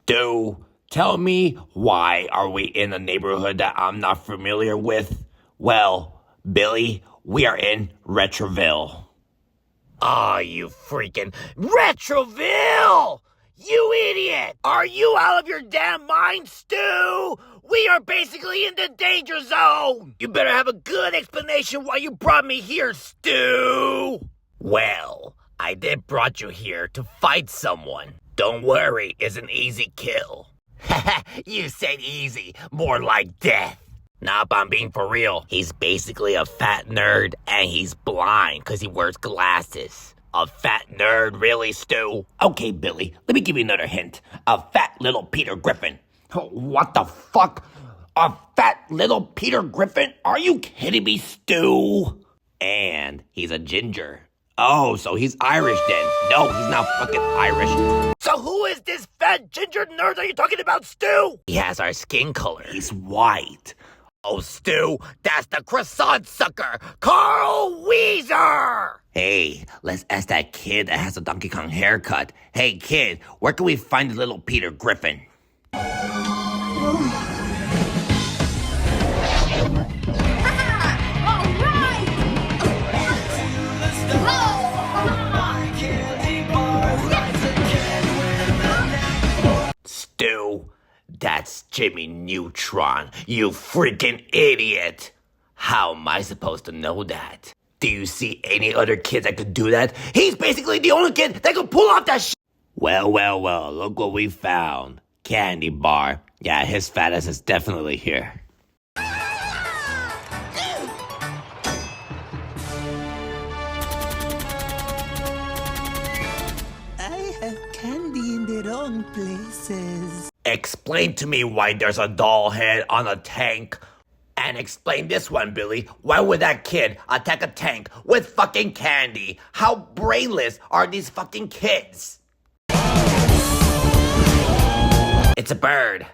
Stu, tell me, why are we in a neighborhood that I'm not familiar with? Well, Billy, we are in Retroville. Ah, you freaking Retroville! You idiot! Are you out of your damn mind, Stu? We are basically in the danger zone! You better have a good explanation why you brought me here, Stu! Well, I did brought you here to fight someone. Don't worry, it's an easy kill. You said easy, more like death. Nah, but I'm being for real. He's basically a fat nerd, and he's blind because he wears glasses. A fat nerd, really, Stu? Okay, Billy, let me give you another hint. A fat little Peter Griffin. What the fuck? A fat little Peter Griffin? Are you kidding me, Stu? And he's a ginger. Oh, so he's Irish then. No, he's not fucking Irish. So who is this fat ginger nerd that you're talking about, Stu? He has our skin color. He's white. Oh, Stu, that's the croissant sucker, Carl Wheezer! Hey, let's ask that kid that has a Donkey Kong haircut. Hey, kid, where can we find the little Peter Griffin? Stu, that's Jimmy Neutron, you freaking idiot! How am I supposed to know that? Do you see any other kids that could do that? He's basically the only kid that could pull off that shit! Well, look what we found. Candy bar. Yeah, his fat ass is definitely here. I have candy in the wrong places. Explain to me why there's a doll head on a tank. And explain this one, Billy. Why would that kid attack a tank with fucking candy? How brainless are these fucking kids? It's a bird.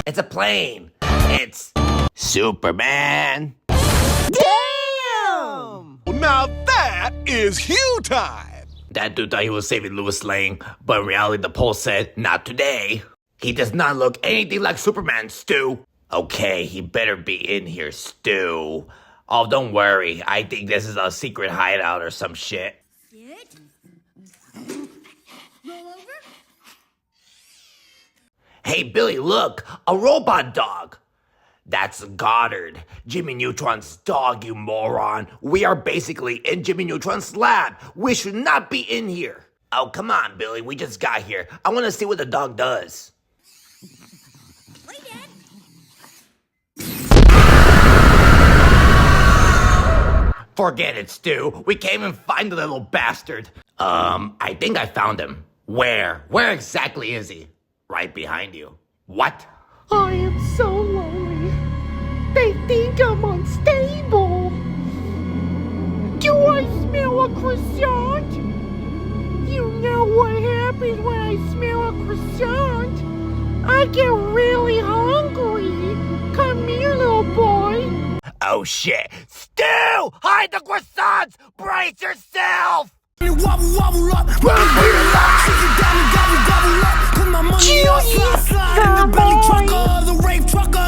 It's a plane. It's Superman. Damn! Now that is Hugh time! That dude thought he was saving Louis Lane, but in reality the poll said, not today. He does not look anything like Superman, Stu. Okay, he better be in here, Stu. Oh, don't worry. I think this is a secret hideout or some shit. Sit. Roll over. Hey, Billy, look! A robot dog! That's Goddard, Jimmy Neutron's dog, you moron. We are basically in Jimmy Neutron's lab. We should not be in here. Oh, come on, Billy. We just got here. I want to see what the dog does. Play dead. Forget it, Stu. We came and find the little bastard. I think I found him. Where? Where exactly is he? Right behind you. What? I am so lonely. They think I'm unstable. Do I smell a croissant? You know what happens when I smell a croissant? I get really hungry. Come here, little boy. Oh, shit. Stu! Hide the croissants! Brace yourself! Wobble, wobble up, wobble, wobble up, put my money on slide, slide in the belly trucker, the rape trucker.